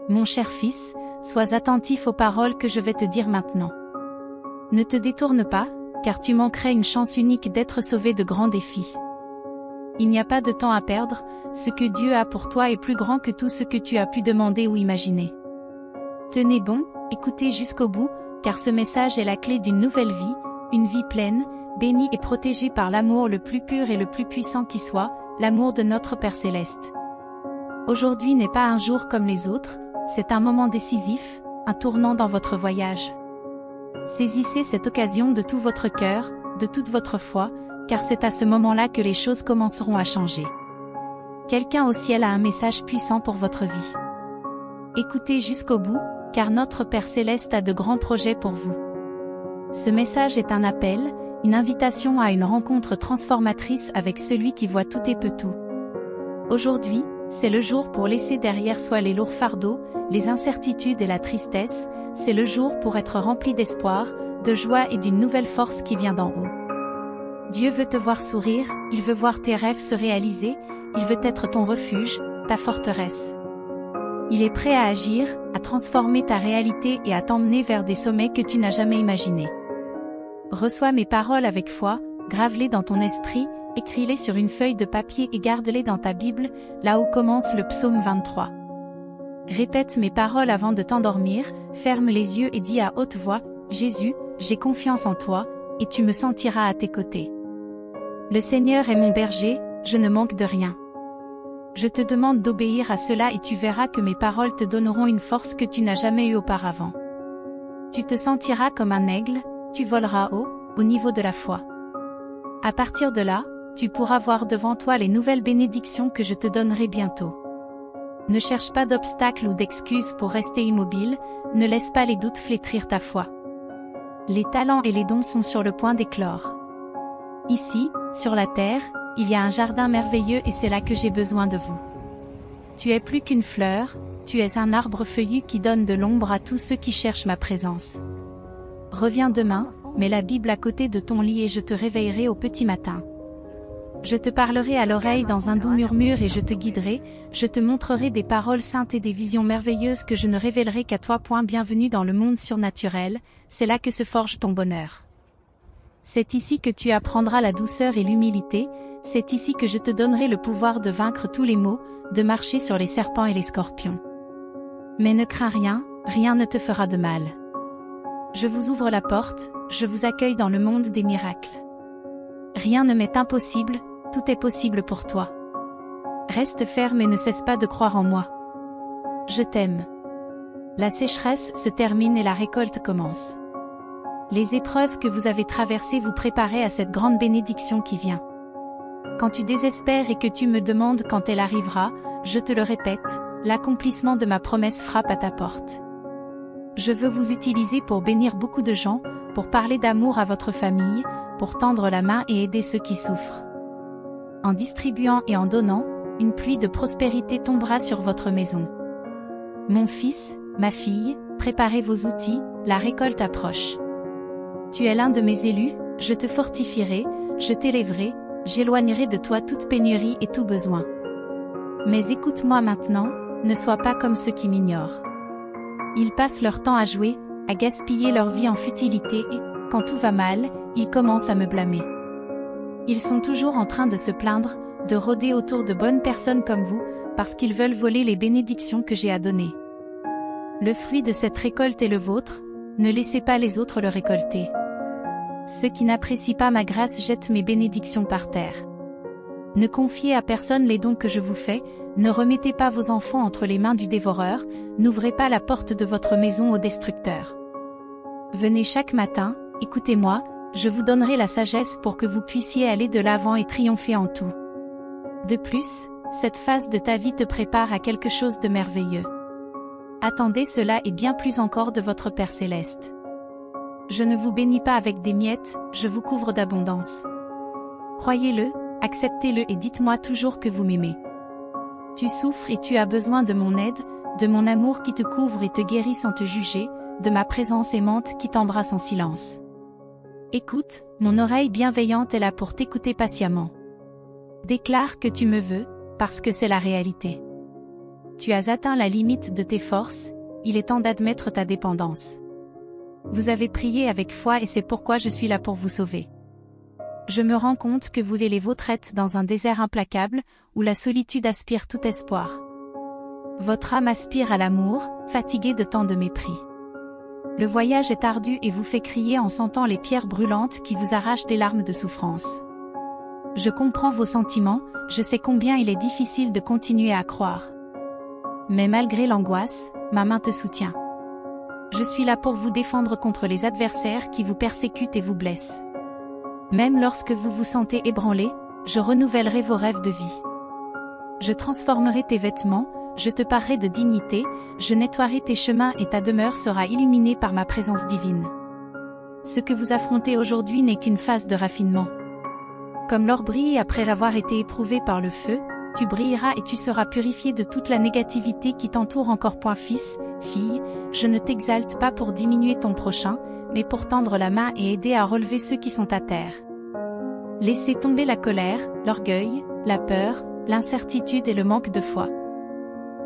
Mon cher fils, sois attentif aux paroles que je vais te dire maintenant. Ne te détourne pas, car tu manquerais une chance unique d'être sauvé de grands défis. Il n'y a pas de temps à perdre, ce que Dieu a pour toi est plus grand que tout ce que tu as pu demander ou imaginer. Tenez bon, écoutez jusqu'au bout, car ce message est la clé d'une nouvelle vie, une vie pleine, bénie et protégée par l'amour le plus pur et le plus puissant qui soit, l'amour de notre Père Céleste. Aujourd'hui n'est pas un jour comme les autres, c'est un moment décisif, un tournant dans votre voyage. Saisissez cette occasion de tout votre cœur, de toute votre foi, car c'est à ce moment-là que les choses commenceront à changer. Quelqu'un au ciel a un message puissant pour votre vie. Écoutez jusqu'au bout, car notre Père Céleste a de grands projets pour vous. Ce message est un appel, une invitation à une rencontre transformatrice avec celui qui voit tout et peut tout. Aujourd'hui, c'est le jour pour laisser derrière soi les lourds fardeaux, les incertitudes et la tristesse, c'est le jour pour être rempli d'espoir, de joie et d'une nouvelle force qui vient d'en haut. Dieu veut te voir sourire, il veut voir tes rêves se réaliser, il veut être ton refuge, ta forteresse. Il est prêt à agir, à transformer ta réalité et à t'emmener vers des sommets que tu n'as jamais imaginés. Reçois mes paroles avec foi, grave-les dans ton esprit, écris-les sur une feuille de papier et garde-les dans ta Bible, là où commence le psaume 23. Répète mes paroles avant de t'endormir, ferme les yeux et dis à haute voix, Jésus, j'ai confiance en toi, et tu me sentiras à tes côtés. Le Seigneur est mon berger, je ne manque de rien. Je te demande d'obéir à cela et tu verras que mes paroles te donneront une force que tu n'as jamais eue auparavant. Tu te sentiras comme un aigle, tu voleras haut, au niveau de la foi. À partir de là, tu pourras voir devant toi les nouvelles bénédictions que je te donnerai bientôt. Ne cherche pas d'obstacles ou d'excuses pour rester immobile, ne laisse pas les doutes flétrir ta foi. Les talents et les dons sont sur le point d'éclore. Ici, sur la terre, il y a un jardin merveilleux et c'est là que j'ai besoin de vous. Tu es plus qu'une fleur, tu es un arbre feuillu qui donne de l'ombre à tous ceux qui cherchent ma présence. Reviens demain, mets la Bible à côté de ton lit et je te réveillerai au petit matin. Je te parlerai à l'oreille dans un doux murmure et je te guiderai, je te montrerai des paroles saintes et des visions merveilleuses que je ne révélerai qu'à toi. Bienvenue dans le monde surnaturel, c'est là que se forge ton bonheur. C'est ici que tu apprendras la douceur et l'humilité, c'est ici que je te donnerai le pouvoir de vaincre tous les maux, de marcher sur les serpents et les scorpions. Mais ne crains rien, rien ne te fera de mal. Je vous ouvre la porte, je vous accueille dans le monde des miracles. Rien ne m'est impossible, tout est possible pour toi. Reste ferme et ne cesse pas de croire en moi. Je t'aime. La sécheresse se termine et la récolte commence. Les épreuves que vous avez traversées vous préparaient à cette grande bénédiction qui vient. Quand tu désespères et que tu me demandes quand elle arrivera, je te le répète, l'accomplissement de ma promesse frappe à ta porte. Je veux vous utiliser pour bénir beaucoup de gens, pour parler d'amour à votre famille, pour tendre la main et aider ceux qui souffrent. En distribuant et en donnant, une pluie de prospérité tombera sur votre maison. Mon fils, ma fille, préparez vos outils, la récolte approche. Tu es l'un de mes élus, je te fortifierai, je t'élèverai, j'éloignerai de toi toute pénurie et tout besoin. Mais écoute-moi maintenant, ne sois pas comme ceux qui m'ignorent. Ils passent leur temps à jouer, à gaspiller leur vie en futilité et, quand tout va mal, ils commencent à me blâmer. Ils sont toujours en train de se plaindre, de rôder autour de bonnes personnes comme vous, parce qu'ils veulent voler les bénédictions que j'ai à donner. Le fruit de cette récolte est le vôtre, ne laissez pas les autres le récolter. Ceux qui n'apprécient pas ma grâce jettent mes bénédictions par terre. Ne confiez à personne les dons que je vous fais, ne remettez pas vos enfants entre les mains du dévoreur, n'ouvrez pas la porte de votre maison au destructeur. Venez chaque matin, écoutez-moi, je vous donnerai la sagesse pour que vous puissiez aller de l'avant et triompher en tout. De plus, cette phase de ta vie te prépare à quelque chose de merveilleux. Attendez cela et bien plus encore de votre Père Céleste. Je ne vous bénis pas avec des miettes, je vous couvre d'abondance. Croyez-le, acceptez-le et dites-moi toujours que vous m'aimez. Tu souffres et tu as besoin de mon aide, de mon amour qui te couvre et te guérit sans te juger, de ma présence aimante qui t'embrasse en silence. Écoute, mon oreille bienveillante est là pour t'écouter patiemment. Déclare que tu me veux, parce que c'est la réalité. Tu as atteint la limite de tes forces, il est temps d'admettre ta dépendance. Vous avez prié avec foi et c'est pourquoi je suis là pour vous sauver. Je me rends compte que vous les vautrettes dans un désert implacable, où la solitude aspire tout espoir. Votre âme aspire à l'amour, fatiguée de tant de mépris. Le voyage est ardu et vous fait crier en sentant les pierres brûlantes qui vous arrachent des larmes de souffrance. Je comprends vos sentiments, je sais combien il est difficile de continuer à croire. Mais malgré l'angoisse, ma main te soutient. Je suis là pour vous défendre contre les adversaires qui vous persécutent et vous blessent. Même lorsque vous vous sentez ébranlé, je renouvellerai vos rêves de vie. Je transformerai tes vêtements, je te parerai de dignité, je nettoierai tes chemins et ta demeure sera illuminée par ma présence divine. Ce que vous affrontez aujourd'hui n'est qu'une phase de raffinement. Comme l'or brille après avoir été éprouvé par le feu, tu brilleras et tu seras purifié de toute la négativité qui t'entoure encore. Fils, fille, je ne t'exalte pas pour diminuer ton prochain, mais pour tendre la main et aider à relever ceux qui sont à terre. Laissez tomber la colère, l'orgueil, la peur, l'incertitude et le manque de foi.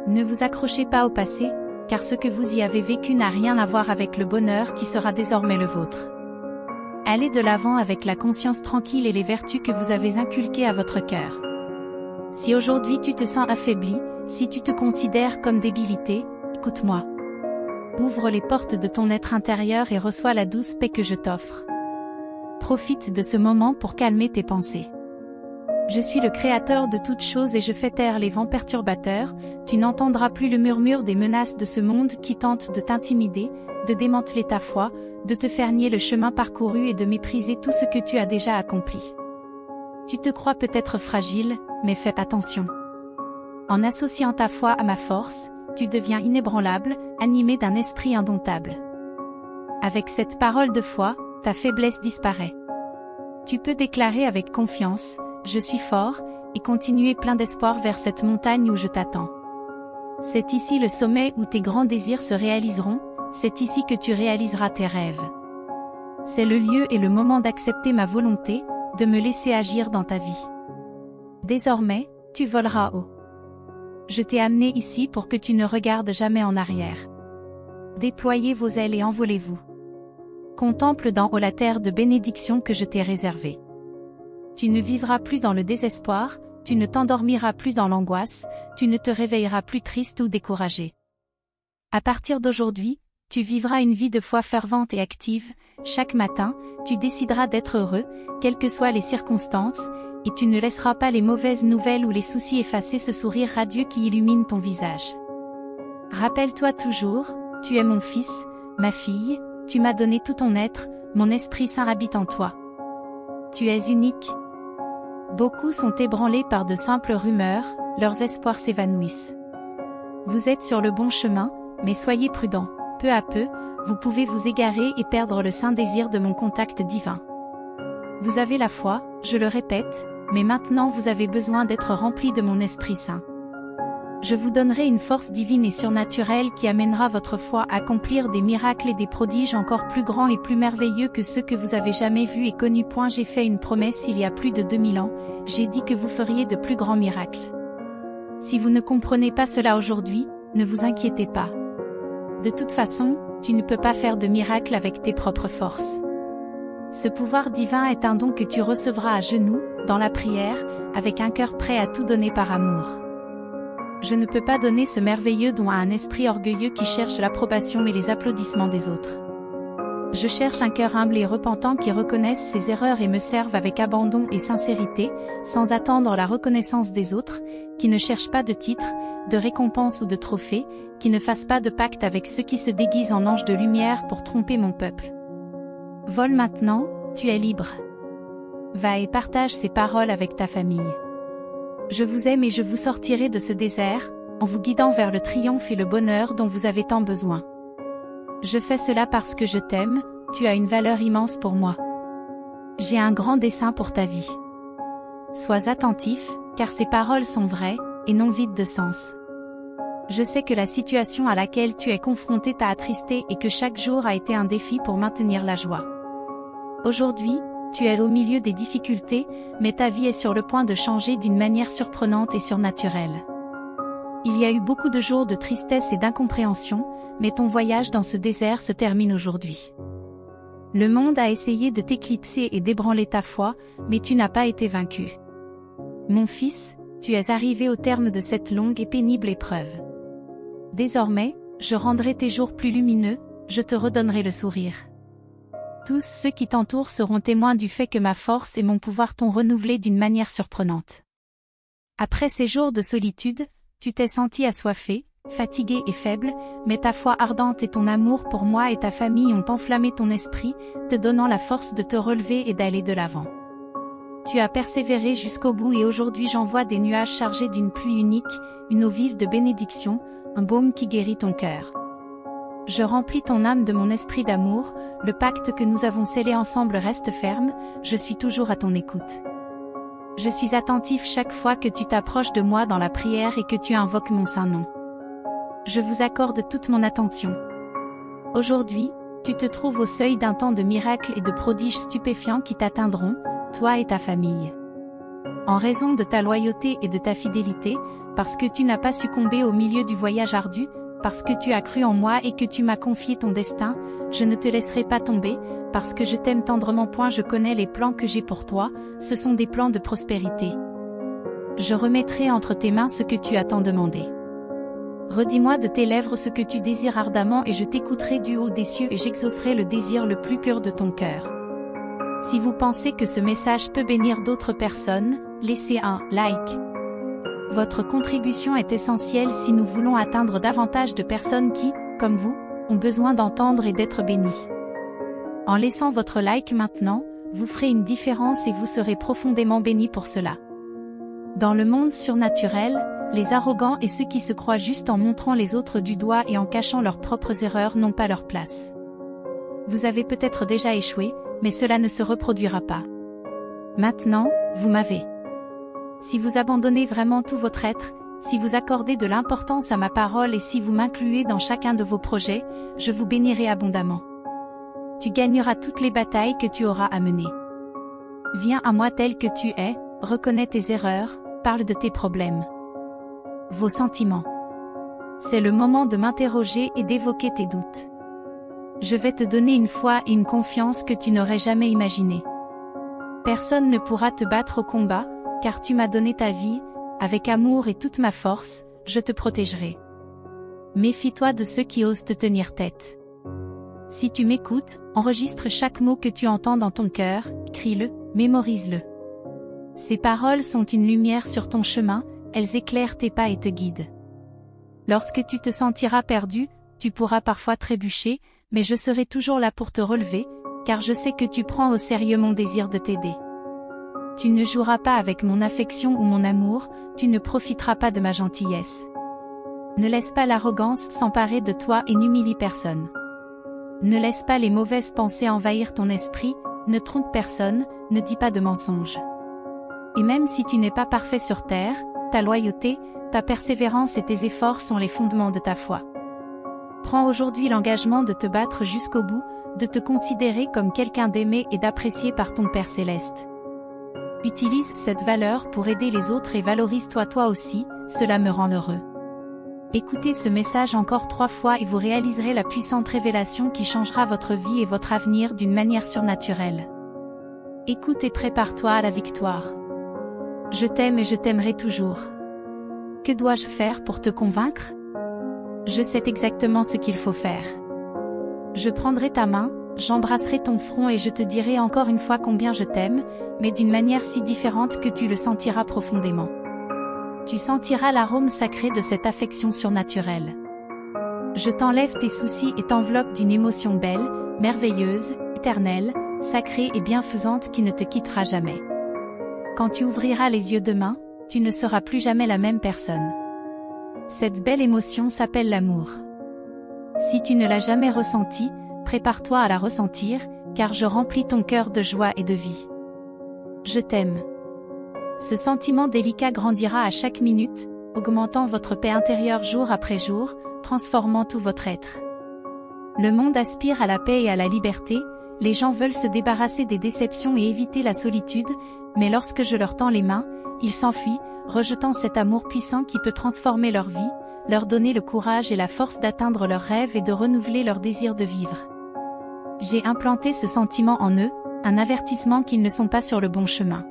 Ne vous accrochez pas au passé, car ce que vous y avez vécu n'a rien à voir avec le bonheur qui sera désormais le vôtre. Allez de l'avant avec la conscience tranquille et les vertus que vous avez inculquées à votre cœur. Si aujourd'hui tu te sens affaibli, si tu te considères comme débilité, écoute-moi. Ouvre les portes de ton être intérieur et reçois la douce paix que je t'offre. Profite de ce moment pour calmer tes pensées. Je suis le créateur de toutes choses et je fais taire les vents perturbateurs, tu n'entendras plus le murmure des menaces de ce monde qui tente de t'intimider, de démanteler ta foi, de te faire nier le chemin parcouru et de mépriser tout ce que tu as déjà accompli. Tu te crois peut-être fragile, mais fais attention. En associant ta foi à ma force, tu deviens inébranlable, animé d'un esprit indomptable. Avec cette parole de foi, ta faiblesse disparaît. Tu peux déclarer avec confiance, je suis fort, et continuer plein d'espoir vers cette montagne où je t'attends. C'est ici le sommet où tes grands désirs se réaliseront, c'est ici que tu réaliseras tes rêves. C'est le lieu et le moment d'accepter ma volonté, de me laisser agir dans ta vie. Désormais, tu voleras haut. Je t'ai amené ici pour que tu ne regardes jamais en arrière. Déployez vos ailes et envolez-vous. Contemple d'en haut la terre de bénédiction que je t'ai réservée. Tu ne vivras plus dans le désespoir, tu ne t'endormiras plus dans l'angoisse, tu ne te réveilleras plus triste ou découragé. À partir d'aujourd'hui, tu vivras une vie de foi fervente et active, chaque matin, tu décideras d'être heureux, quelles que soient les circonstances, et tu ne laisseras pas les mauvaises nouvelles ou les soucis effacer ce sourire radieux qui illumine ton visage. Rappelle-toi toujours, tu es mon fils, ma fille, tu m'as donné tout ton être, mon Esprit Saint habite en toi. Tu es unique. Beaucoup sont ébranlés par de simples rumeurs, leurs espoirs s'évanouissent. Vous êtes sur le bon chemin, mais soyez prudents. Peu à peu, vous pouvez vous égarer et perdre le saint désir de mon contact divin. Vous avez la foi, je le répète, mais maintenant vous avez besoin d'être rempli de mon Esprit Saint. Je vous donnerai une force divine et surnaturelle qui amènera votre foi à accomplir des miracles et des prodiges encore plus grands et plus merveilleux que ceux que vous avez jamais vus et connus. J'ai fait une promesse il y a plus de 2000 ans, j'ai dit que vous feriez de plus grands miracles. Si vous ne comprenez pas cela aujourd'hui, ne vous inquiétez pas. De toute façon, tu ne peux pas faire de miracle avec tes propres forces. Ce pouvoir divin est un don que tu recevras à genoux, dans la prière, avec un cœur prêt à tout donner par amour. Je ne peux pas donner ce merveilleux don à un esprit orgueilleux qui cherche l'approbation et les applaudissements des autres. Je cherche un cœur humble et repentant qui reconnaisse ses erreurs et me serve avec abandon et sincérité, sans attendre la reconnaissance des autres, qui ne cherche pas de titres, de récompenses ou de trophées, qui ne fasse pas de pacte avec ceux qui se déguisent en anges de lumière pour tromper mon peuple. Vole maintenant, tu es libre. Va et partage ces paroles avec ta famille. Je vous aime et je vous sortirai de ce désert, en vous guidant vers le triomphe et le bonheur dont vous avez tant besoin. Je fais cela parce que je t'aime, tu as une valeur immense pour moi. J'ai un grand dessein pour ta vie. Sois attentif, car ces paroles sont vraies, et non vides de sens. Je sais que la situation à laquelle tu es confronté t'a attristé et que chaque jour a été un défi pour maintenir la joie. Aujourd'hui, tu es au milieu des difficultés, mais ta vie est sur le point de changer d'une manière surprenante et surnaturelle. Il y a eu beaucoup de jours de tristesse et d'incompréhension, mais ton voyage dans ce désert se termine aujourd'hui. Le monde a essayé de t'éclipser et d'ébranler ta foi, mais tu n'as pas été vaincu. Mon fils, tu es arrivé au terme de cette longue et pénible épreuve. Désormais, je rendrai tes jours plus lumineux, je te redonnerai le sourire. Tous ceux qui t'entourent seront témoins du fait que ma force et mon pouvoir t'ont renouvelé d'une manière surprenante. Après ces jours de solitude, tu t'es senti assoiffé, fatigué et faible, mais ta foi ardente et ton amour pour moi et ta famille ont enflammé ton esprit, te donnant la force de te relever et d'aller de l'avant. Tu as persévéré jusqu'au bout et aujourd'hui j'envoie des nuages chargés d'une pluie unique, une eau vive de bénédiction, un baume qui guérit ton cœur. Je remplis ton âme de mon esprit d'amour, le pacte que nous avons scellé ensemble reste ferme, je suis toujours à ton écoute. Je suis attentif chaque fois que tu t'approches de moi dans la prière et que tu invoques mon saint nom. Je vous accorde toute mon attention. Aujourd'hui, tu te trouves au seuil d'un temps de miracles et de prodiges stupéfiants qui t'atteindront, toi et ta famille. En raison de ta loyauté et de ta fidélité, parce que tu n'as pas succombé au milieu du voyage ardu, parce que tu as cru en moi et que tu m'as confié ton destin, je ne te laisserai pas tomber, parce que je t'aime tendrement. Je connais les plans que j'ai pour toi, ce sont des plans de prospérité. Je remettrai entre tes mains ce que tu as tant demandé. Redis-moi de tes lèvres ce que tu désires ardemment et je t'écouterai du haut des cieux et j'exaucerai le désir le plus pur de ton cœur. Si vous pensez que ce message peut bénir d'autres personnes, laissez un like. Votre contribution est essentielle si nous voulons atteindre davantage de personnes qui, comme vous, ont besoin d'entendre et d'être bénies. En laissant votre like maintenant, vous ferez une différence et vous serez profondément bénis pour cela. Dans le monde surnaturel, les arrogants et ceux qui se croient justes en montrant les autres du doigt et en cachant leurs propres erreurs n'ont pas leur place. Vous avez peut-être déjà échoué, mais cela ne se reproduira pas. Maintenant, vous m'avez. Si vous abandonnez vraiment tout votre être, si vous accordez de l'importance à ma parole et si vous m'incluez dans chacun de vos projets, je vous bénirai abondamment. Tu gagneras toutes les batailles que tu auras à mener. Viens à moi tel que tu es, reconnais tes erreurs, parle de tes problèmes. Vos sentiments. C'est le moment de m'interroger et d'évoquer tes doutes. Je vais te donner une foi et une confiance que tu n'aurais jamais imaginées. Personne ne pourra te battre au combat, car tu m'as donné ta vie, avec amour et toute ma force, je te protégerai. Méfie-toi de ceux qui osent te tenir tête. Si tu m'écoutes, enregistre chaque mot que tu entends dans ton cœur, crie-le, mémorise-le. Ces paroles sont une lumière sur ton chemin, elles éclairent tes pas et te guident. Lorsque tu te sentiras perdu, tu pourras parfois trébucher, mais je serai toujours là pour te relever, car je sais que tu prends au sérieux mon désir de t'aider. Tu ne joueras pas avec mon affection ou mon amour, tu ne profiteras pas de ma gentillesse. Ne laisse pas l'arrogance s'emparer de toi et n'humilie personne. Ne laisse pas les mauvaises pensées envahir ton esprit, ne trompe personne, ne dis pas de mensonges. Et même si tu n'es pas parfait sur terre, ta loyauté, ta persévérance et tes efforts sont les fondements de ta foi. Prends aujourd'hui l'engagement de te battre jusqu'au bout, de te considérer comme quelqu'un d'aimé et d'apprécié par ton Père Céleste. Utilise cette valeur pour aider les autres et valorise-toi toi aussi, cela me rend heureux. Écoutez ce message encore 3 fois et vous réaliserez la puissante révélation qui changera votre vie et votre avenir d'une manière surnaturelle. Écoute et prépare-toi à la victoire. Je t'aime et je t'aimerai toujours. Que dois-je faire pour te convaincre? Je sais exactement ce qu'il faut faire. Je prendrai ta main, j'embrasserai ton front et je te dirai encore une fois combien je t'aime, mais d'une manière si différente que tu le sentiras profondément. Tu sentiras l'arôme sacré de cette affection surnaturelle. Je t'enlève tes soucis et t'enveloppe d'une émotion belle, merveilleuse, éternelle, sacrée et bienfaisante qui ne te quittera jamais. Quand tu ouvriras les yeux demain, tu ne seras plus jamais la même personne. Cette belle émotion s'appelle l'amour. Si tu ne l'as jamais ressentie, prépare-toi à la ressentir, car je remplis ton cœur de joie et de vie. Je t'aime. Ce sentiment délicat grandira à chaque minute, augmentant votre paix intérieure jour après jour, transformant tout votre être. Le monde aspire à la paix et à la liberté, les gens veulent se débarrasser des déceptions et éviter la solitude, mais lorsque je leur tends les mains, ils s'enfuient, rejetant cet amour puissant qui peut transformer leur vie, leur donner le courage et la force d'atteindre leurs rêves et de renouveler leur désir de vivre. J'ai implanté ce sentiment en eux, un avertissement qu'ils ne sont pas sur le bon chemin.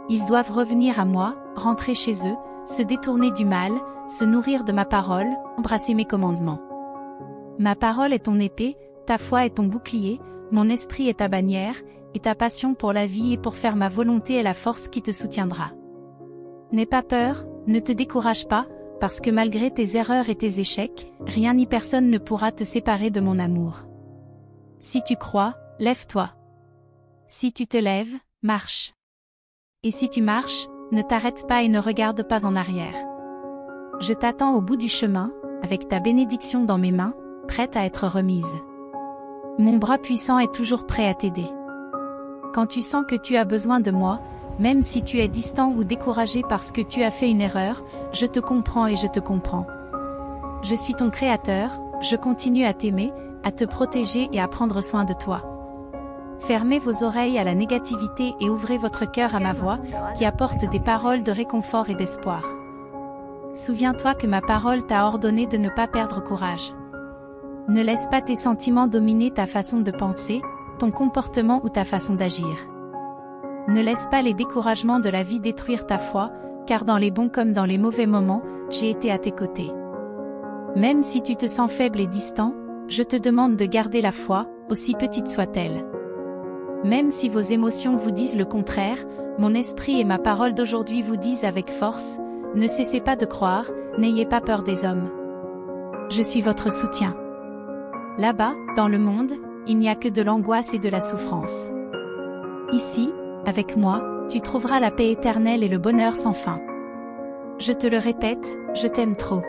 Ils doivent revenir à moi, rentrer chez eux, se détourner du mal, se nourrir de ma parole, embrasser mes commandements. Ma parole est ton épée, ta foi est ton bouclier, mon esprit est ta bannière, et ta passion pour la vie et pour faire ma volonté est la force qui te soutiendra. N'aie pas peur, ne te décourage pas, parce que malgré tes erreurs et tes échecs, rien ni personne ne pourra te séparer de mon amour. Si tu crois, lève-toi. Si tu te lèves, marche. Et si tu marches, ne t'arrête pas et ne regarde pas en arrière. Je t'attends au bout du chemin, avec ta bénédiction dans mes mains, prête à être remise. Mon bras puissant est toujours prêt à t'aider. Quand tu sens que tu as besoin de moi, même si tu es distant ou découragé parce que tu as fait une erreur, je te comprends et je te comprends. Je suis ton créateur, je continue à t'aimer, à te protéger et à prendre soin de toi. Fermez vos oreilles à la négativité et ouvrez votre cœur à ma voix, qui apporte des paroles de réconfort et d'espoir. Souviens-toi que ma parole t'a ordonné de ne pas perdre courage. Ne laisse pas tes sentiments dominer ta façon de penser, ton comportement ou ta façon d'agir. Ne laisse pas les découragements de la vie détruire ta foi, car dans les bons comme dans les mauvais moments, j'ai été à tes côtés. Même si tu te sens faible et distant, je te demande de garder la foi, aussi petite soit-elle. Même si vos émotions vous disent le contraire, mon esprit et ma parole d'aujourd'hui vous disent avec force, ne cessez pas de croire, n'ayez pas peur des hommes. Je suis votre soutien. Là-bas, dans le monde, il n'y a que de l'angoisse et de la souffrance. Ici, avec moi, tu trouveras la paix éternelle et le bonheur sans fin. Je te le répète, je t'aime trop.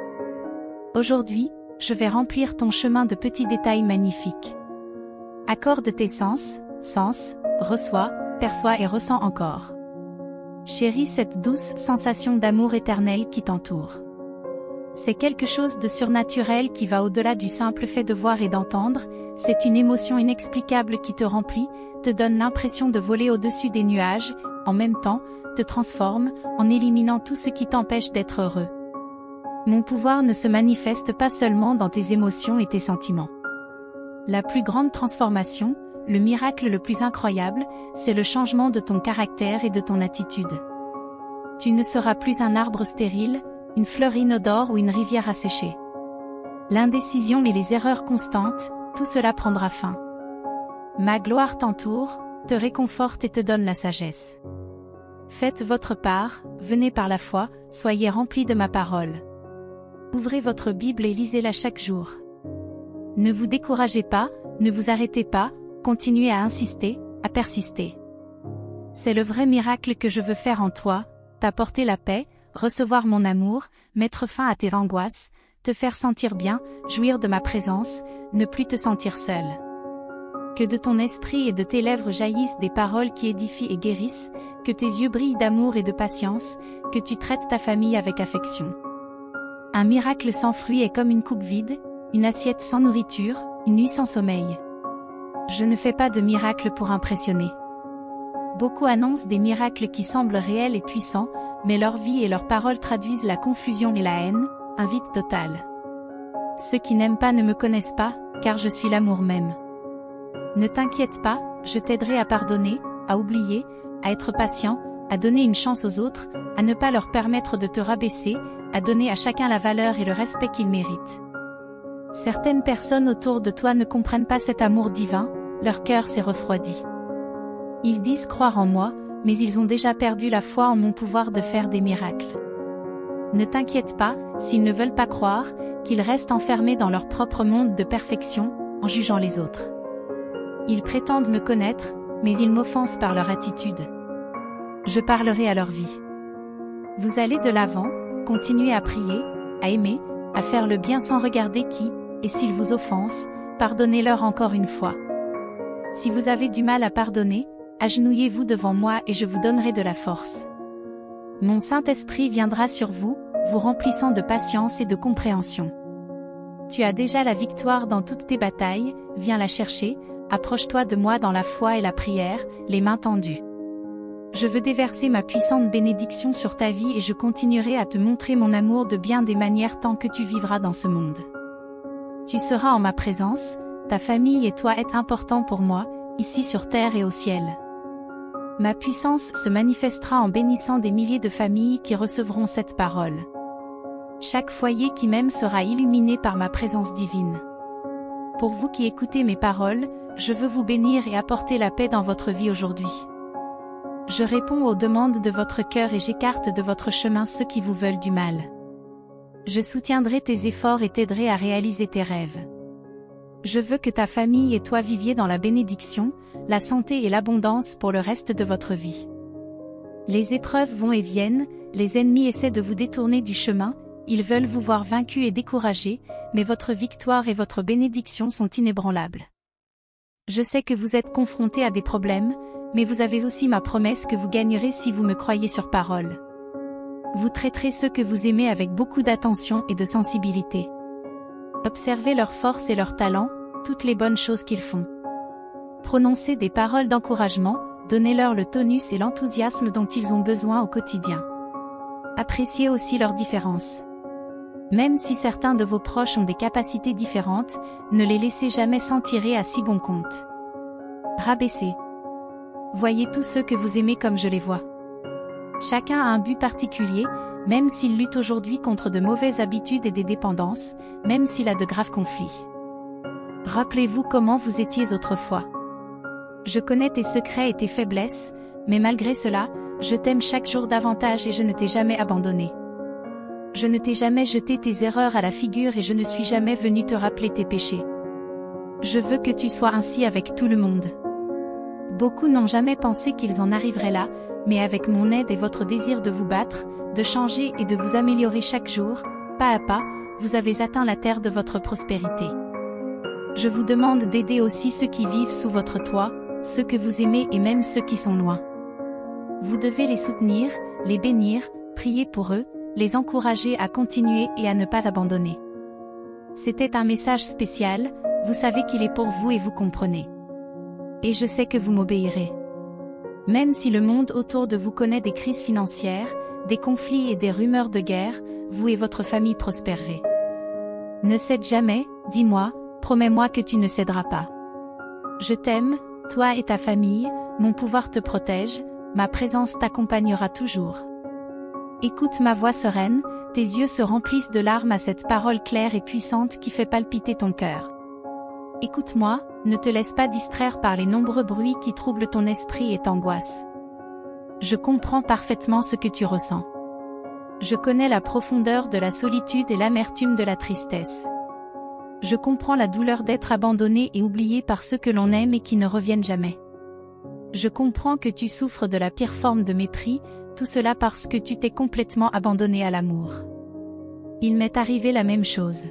Aujourd'hui, je vais remplir ton chemin de petits détails magnifiques. Accorde tes sens, reçois, perçois et ressens encore. Chéris cette douce sensation d'amour éternel qui t'entoure. C'est quelque chose de surnaturel qui va au-delà du simple fait de voir et d'entendre, c'est une émotion inexplicable qui te remplit, te donne l'impression de voler au-dessus des nuages, en même temps, te transforme, en éliminant tout ce qui t'empêche d'être heureux. Mon pouvoir ne se manifeste pas seulement dans tes émotions et tes sentiments. La plus grande transformation, le miracle le plus incroyable, c'est le changement de ton caractère et de ton attitude. Tu ne seras plus un arbre stérile, une fleur inodore ou une rivière asséchée. L'indécision et les erreurs constantes, tout cela prendra fin. Ma gloire t'entoure, te réconforte et te donne la sagesse. Faites votre part, venez par la foi, soyez remplis de ma parole. Ouvrez votre Bible et lisez-la chaque jour. Ne vous découragez pas, ne vous arrêtez pas, continuez à insister, à persister. C'est le vrai miracle que je veux faire en toi, t'apporter la paix, recevoir mon amour, mettre fin à tes angoisses, te faire sentir bien, jouir de ma présence, ne plus te sentir seul. Que de ton esprit et de tes lèvres jaillissent des paroles qui édifient et guérissent, que tes yeux brillent d'amour et de patience, que tu traites ta famille avec affection. Un miracle sans fruit est comme une coupe vide, une assiette sans nourriture, une nuit sans sommeil. Je ne fais pas de miracle pour impressionner. Beaucoup annoncent des miracles qui semblent réels et puissants, mais leur vie et leurs paroles traduisent la confusion et la haine, un vide total. Ceux qui n'aiment pas ne me connaissent pas, car je suis l'amour même. Ne t'inquiète pas, je t'aiderai à pardonner, à oublier, à être patient, à donner une chance aux autres, à ne pas leur permettre de te rabaisser, à donner à chacun la valeur et le respect qu'il mérite. Certaines personnes autour de toi ne comprennent pas cet amour divin, leur cœur s'est refroidi. Ils disent croire en moi, mais ils ont déjà perdu la foi en mon pouvoir de faire des miracles. Ne t'inquiète pas, s'ils ne veulent pas croire, qu'ils restent enfermés dans leur propre monde de perfection, en jugeant les autres. Ils prétendent me connaître, mais ils m'offensent par leur attitude. Je parlerai à leur vie. Vous allez de l'avant, continuez à prier, à aimer, à faire le bien sans regarder qui, et s'ils vous offensent, pardonnez-leur encore une fois. Si vous avez du mal à pardonner, agenouillez-vous devant moi et je vous donnerai de la force. Mon Saint-Esprit viendra sur vous, vous remplissant de patience et de compréhension. Tu as déjà la victoire dans toutes tes batailles, viens la chercher, approche-toi de moi dans la foi et la prière, les mains tendues. Je veux déverser ma puissante bénédiction sur ta vie et je continuerai à te montrer mon amour de bien des manières tant que tu vivras dans ce monde. Tu seras en ma présence, ta famille et toi êtes importants pour moi, ici sur terre et au ciel. Ma puissance se manifestera en bénissant des milliers de familles qui recevront cette parole. Chaque foyer qui m'aime sera illuminé par ma présence divine. Pour vous qui écoutez mes paroles, je veux vous bénir et apporter la paix dans votre vie aujourd'hui. Je réponds aux demandes de votre cœur et j'écarte de votre chemin ceux qui vous veulent du mal. Je soutiendrai tes efforts et t'aiderai à réaliser tes rêves. Je veux que ta famille et toi viviez dans la bénédiction, la santé et l'abondance pour le reste de votre vie. Les épreuves vont et viennent, les ennemis essaient de vous détourner du chemin, ils veulent vous voir vaincu et découragé, mais votre victoire et votre bénédiction sont inébranlables. Je sais que vous êtes confrontés à des problèmes, mais vous avez aussi ma promesse que vous gagnerez si vous me croyez sur parole. Vous traiterez ceux que vous aimez avec beaucoup d'attention et de sensibilité. Observez leurs forces et leurs talents, toutes les bonnes choses qu'ils font. Prononcez des paroles d'encouragement, donnez-leur le tonus et l'enthousiasme dont ils ont besoin au quotidien. Appréciez aussi leurs différences. Même si certains de vos proches ont des capacités différentes, ne les laissez jamais s'en tirer à si bon compte. Rabaissez. Voyez tous ceux que vous aimez comme je les vois. Chacun a un but particulier, même s'il lutte aujourd'hui contre de mauvaises habitudes et des dépendances, même s'il a de graves conflits. Rappelez-vous comment vous étiez autrefois. Je connais tes secrets et tes faiblesses, mais malgré cela, je t'aime chaque jour davantage et je ne t'ai jamais abandonné. Je ne t'ai jamais jeté tes erreurs à la figure et je ne suis jamais venu te rappeler tes péchés. Je veux que tu sois ainsi avec tout le monde. Beaucoup n'ont jamais pensé qu'ils en arriveraient là, mais avec mon aide et votre désir de vous battre, de changer et de vous améliorer chaque jour, pas à pas, vous avez atteint la terre de votre prospérité. Je vous demande d'aider aussi ceux qui vivent sous votre toit, ceux que vous aimez et même ceux qui sont loin. Vous devez les soutenir, les bénir, prier pour eux, les encourager à continuer et à ne pas abandonner. C'était un message spécial, vous savez qu'il est pour vous et vous comprenez. Et je sais que vous m'obéirez. Même si le monde autour de vous connaît des crises financières, des conflits et des rumeurs de guerre, vous et votre famille prospérerez. Ne cède jamais, dis-moi, promets-moi que tu ne céderas pas. Je t'aime, toi et ta famille, mon pouvoir te protège, ma présence t'accompagnera toujours. Écoute ma voix sereine, tes yeux se remplissent de larmes à cette parole claire et puissante qui fait palpiter ton cœur. Écoute-moi, ne te laisse pas distraire par les nombreux bruits qui troublent ton esprit et t'angoissent. Je comprends parfaitement ce que tu ressens. Je connais la profondeur de la solitude et l'amertume de la tristesse. Je comprends la douleur d'être abandonné et oublié par ceux que l'on aime et qui ne reviennent jamais. Je comprends que tu souffres de la pire forme de mépris, tout cela parce que tu t'es complètement abandonné à l'amour. Il m'est arrivé la même chose.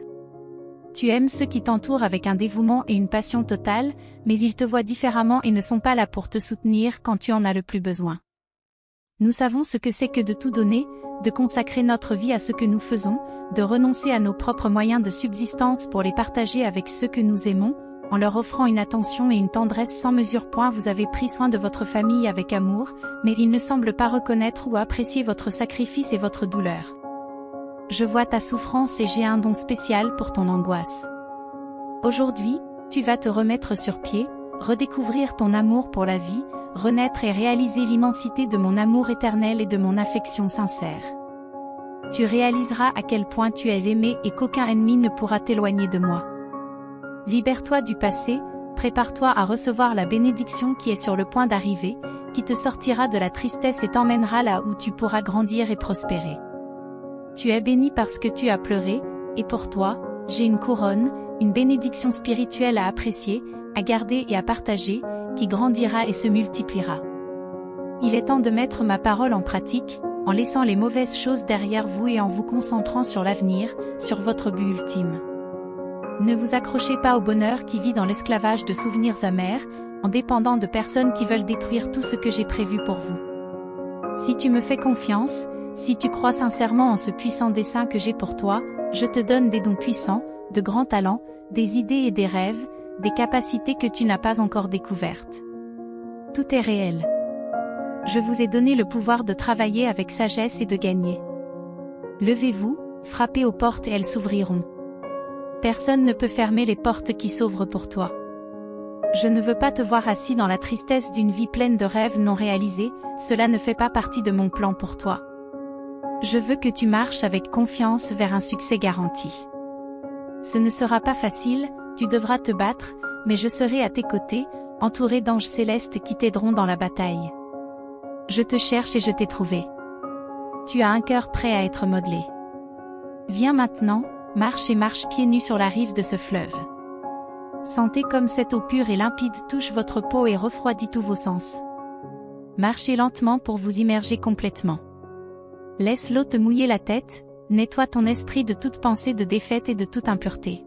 Tu aimes ceux qui t'entourent avec un dévouement et une passion totale, mais ils te voient différemment et ne sont pas là pour te soutenir quand tu en as le plus besoin. Nous savons ce que c'est que de tout donner, de consacrer notre vie à ce que nous faisons, de renoncer à nos propres moyens de subsistance pour les partager avec ceux que nous aimons, en leur offrant une attention et une tendresse sans mesure. Vous avez pris soin de votre famille avec amour, mais ils ne semblent pas reconnaître ou apprécier votre sacrifice et votre douleur. Je vois ta souffrance et j'ai un don spécial pour ton angoisse. Aujourd'hui, tu vas te remettre sur pied, redécouvrir ton amour pour la vie, renaître et réaliser l'immensité de mon amour éternel et de mon affection sincère. Tu réaliseras à quel point tu es aimé et qu'aucun ennemi ne pourra t'éloigner de moi. Libère-toi du passé, prépare-toi à recevoir la bénédiction qui est sur le point d'arriver, qui te sortira de la tristesse et t'emmènera là où tu pourras grandir et prospérer. Tu es béni parce que tu as pleuré, et pour toi, j'ai une couronne, une bénédiction spirituelle à apprécier, à garder et à partager, qui grandira et se multipliera. Il est temps de mettre ma parole en pratique, en laissant les mauvaises choses derrière vous et en vous concentrant sur l'avenir, sur votre but ultime. Ne vous accrochez pas au bonheur qui vit dans l'esclavage de souvenirs amers, en dépendant de personnes qui veulent détruire tout ce que j'ai prévu pour vous. Si tu me fais confiance, si tu crois sincèrement en ce puissant dessein que j'ai pour toi, je te donne des dons puissants, de grands talents, des idées et des rêves, des capacités que tu n'as pas encore découvertes. Tout est réel. Je vous ai donné le pouvoir de travailler avec sagesse et de gagner. Levez-vous, frappez aux portes et elles s'ouvriront. Personne ne peut fermer les portes qui s'ouvrent pour toi. Je ne veux pas te voir assis dans la tristesse d'une vie pleine de rêves non réalisés, cela ne fait pas partie de mon plan pour toi. Je veux que tu marches avec confiance vers un succès garanti. Ce ne sera pas facile, tu devras te battre, mais je serai à tes côtés, entouré d'anges célestes qui t'aideront dans la bataille. Je te cherche et je t'ai trouvé. Tu as un cœur prêt à être modelé. Viens maintenant, marche et marche pieds nus sur la rive de ce fleuve. Sentez comme cette eau pure et limpide touche votre peau et refroidit tous vos sens. Marchez lentement pour vous immerger complètement. Laisse l'eau te mouiller la tête, nettoie ton esprit de toute pensée de défaite et de toute impureté.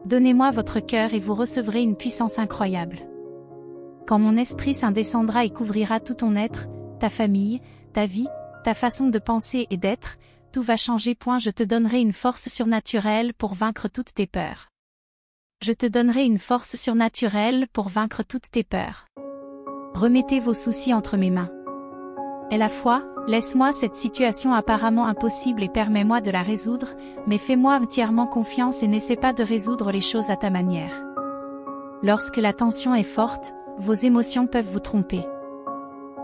Donnez-moi votre cœur et vous recevrez une puissance incroyable. Quand mon Esprit Saint descendra et couvrira tout ton être, ta famille, ta vie, ta façon de penser et d'être, tout va changer. Je te donnerai une force surnaturelle pour vaincre toutes tes peurs. Je te donnerai une force surnaturelle pour vaincre toutes tes peurs. Remettez vos soucis entre mes mains. Aie la foi, laisse-moi cette situation apparemment impossible et permets-moi de la résoudre, mais fais-moi entièrement confiance et n'essaie pas de résoudre les choses à ta manière. Lorsque la tension est forte, vos émotions peuvent vous tromper.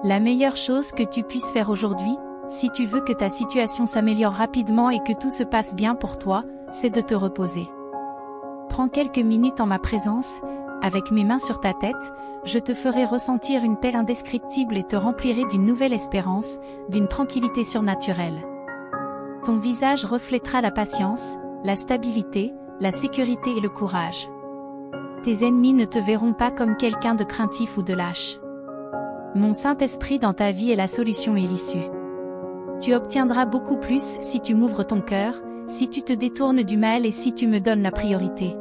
La meilleure chose que tu puisses faire aujourd'hui, si tu veux que ta situation s'améliore rapidement et que tout se passe bien pour toi, c'est de te reposer. Prends quelques minutes en ma présence, avec mes mains sur ta tête, je te ferai ressentir une paix indescriptible et te remplirai d'une nouvelle espérance, d'une tranquillité surnaturelle. Ton visage reflètera la patience, la stabilité, la sécurité et le courage. Tes ennemis ne te verront pas comme quelqu'un de craintif ou de lâche. Mon Saint-Esprit dans ta vie est la solution et l'issue. Tu obtiendras beaucoup plus si tu m'ouvres ton cœur, si tu te détournes du mal et si tu me donnes la priorité.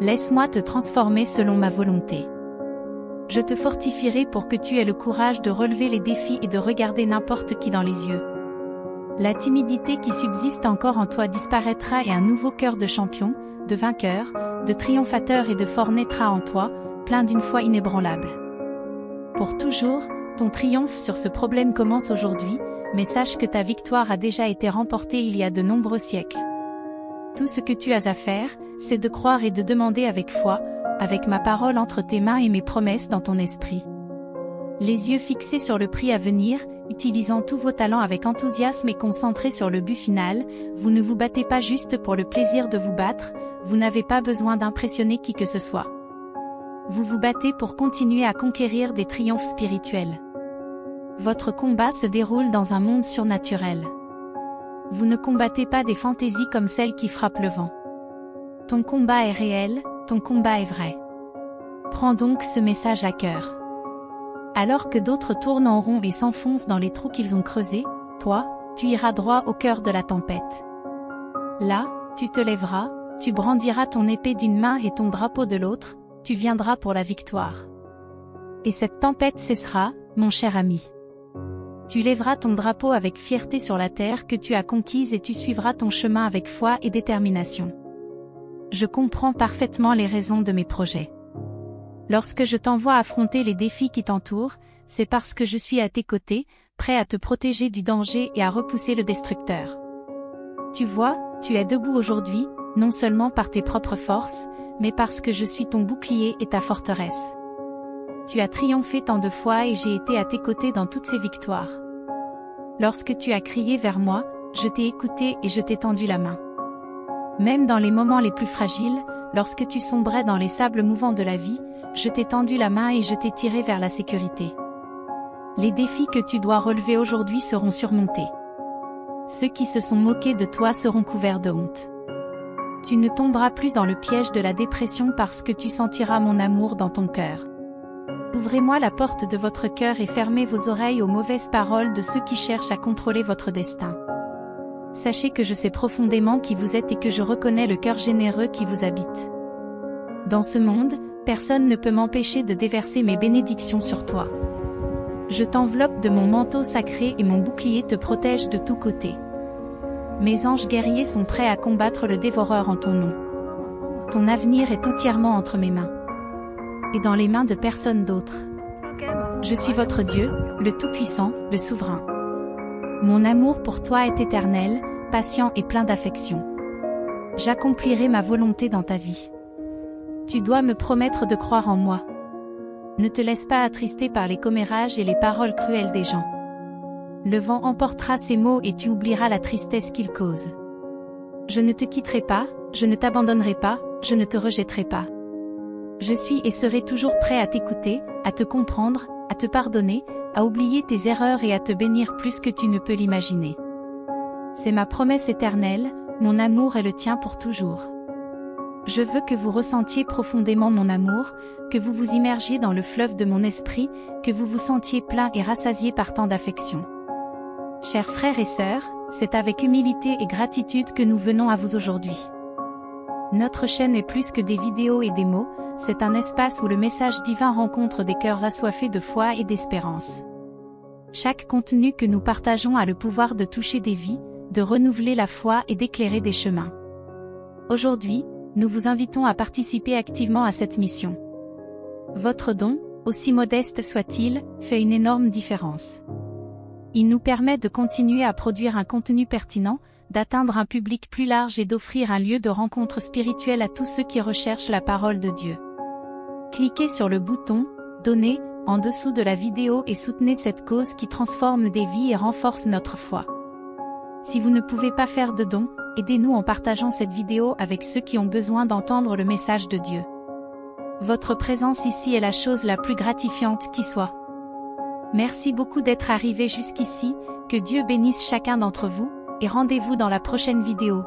Laisse-moi te transformer selon ma volonté. Je te fortifierai pour que tu aies le courage de relever les défis et de regarder n'importe qui dans les yeux. La timidité qui subsiste encore en toi disparaîtra et un nouveau cœur de champion, de vainqueur, de triomphateur et de fort naîtra en toi, plein d'une foi inébranlable. Pour toujours, ton triomphe sur ce problème commence aujourd'hui, mais sache que ta victoire a déjà été remportée il y a de nombreux siècles. Tout ce que tu as à faire, c'est de croire et de demander avec foi, avec ma parole entre tes mains et mes promesses dans ton esprit. Les yeux fixés sur le prix à venir, utilisant tous vos talents avec enthousiasme et concentrés sur le but final, vous ne vous battez pas juste pour le plaisir de vous battre, vous n'avez pas besoin d'impressionner qui que ce soit. Vous vous battez pour continuer à conquérir des triomphes spirituels. Votre combat se déroule dans un monde surnaturel. Vous ne combattez pas des fantaisies comme celles qui frappent le vent. Ton combat est réel, ton combat est vrai. Prends donc ce message à cœur. Alors que d'autres tournent en rond et s'enfoncent dans les trous qu'ils ont creusés, toi, tu iras droit au cœur de la tempête. Là, tu te lèveras, tu brandiras ton épée d'une main et ton drapeau de l'autre, tu viendras pour la victoire. Et cette tempête cessera, mon cher ami. Tu lèveras ton drapeau avec fierté sur la terre que tu as conquise et tu suivras ton chemin avec foi et détermination. Je comprends parfaitement les raisons de mes projets. Lorsque je t'envoie affronter les défis qui t'entourent, c'est parce que je suis à tes côtés, prêt à te protéger du danger et à repousser le destructeur. Tu vois, tu es debout aujourd'hui, non seulement par tes propres forces, mais parce que je suis ton bouclier et ta forteresse. Tu as triomphé tant de fois et j'ai été à tes côtés dans toutes ces victoires. Lorsque tu as crié vers moi, je t'ai écouté et je t'ai tendu la main. Même dans les moments les plus fragiles, lorsque tu sombrais dans les sables mouvants de la vie, je t'ai tendu la main et je t'ai tiré vers la sécurité. Les défis que tu dois relever aujourd'hui seront surmontés. Ceux qui se sont moqués de toi seront couverts de honte. Tu ne tomberas plus dans le piège de la dépression parce que tu sentiras mon amour dans ton cœur. Ouvrez-moi la porte de votre cœur et fermez vos oreilles aux mauvaises paroles de ceux qui cherchent à contrôler votre destin. Sachez que je sais profondément qui vous êtes et que je reconnais le cœur généreux qui vous habite. Dans ce monde, personne ne peut m'empêcher de déverser mes bénédictions sur toi. Je t'enveloppe de mon manteau sacré et mon bouclier te protège de tous côtés. Mes anges guerriers sont prêts à combattre le dévoreur en ton nom. Ton avenir est entièrement entre mes mains. Et dans les mains de personne d'autre. Je suis votre Dieu, le Tout-Puissant, le Souverain. Mon amour pour toi est éternel, patient et plein d'affection. J'accomplirai ma volonté dans ta vie. Tu dois me promettre de croire en moi. Ne te laisse pas attrister par les commérages et les paroles cruelles des gens. Le vent emportera ces mots et tu oublieras la tristesse qu'ils causent. Je ne te quitterai pas, je ne t'abandonnerai pas, je ne te rejetterai pas. Je suis et serai toujours prêt à t'écouter, à te comprendre, à te pardonner, à oublier tes erreurs et à te bénir plus que tu ne peux l'imaginer. C'est ma promesse éternelle, mon amour est le tien pour toujours. Je veux que vous ressentiez profondément mon amour, que vous vous immergiez dans le fleuve de mon esprit, que vous vous sentiez plein et rassasié par tant d'affection. Chers frères et sœurs, c'est avec humilité et gratitude que nous venons à vous aujourd'hui. Notre chaîne est plus que des vidéos et des mots, c'est un espace où le message divin rencontre des cœurs assoiffés de foi et d'espérance. Chaque contenu que nous partageons a le pouvoir de toucher des vies, de renouveler la foi et d'éclairer des chemins. Aujourd'hui, nous vous invitons à participer activement à cette mission. Votre don, aussi modeste soit-il, fait une énorme différence. Il nous permet de continuer à produire un contenu pertinent, d'atteindre un public plus large et d'offrir un lieu de rencontre spirituelle à tous ceux qui recherchent la parole de Dieu. Cliquez sur le bouton « Donner » en dessous de la vidéo et soutenez cette cause qui transforme des vies et renforce notre foi. Si vous ne pouvez pas faire de dons, aidez-nous en partageant cette vidéo avec ceux qui ont besoin d'entendre le message de Dieu. Votre présence ici est la chose la plus gratifiante qui soit. Merci beaucoup d'être arrivé jusqu'ici, que Dieu bénisse chacun d'entre vous, et rendez-vous dans la prochaine vidéo.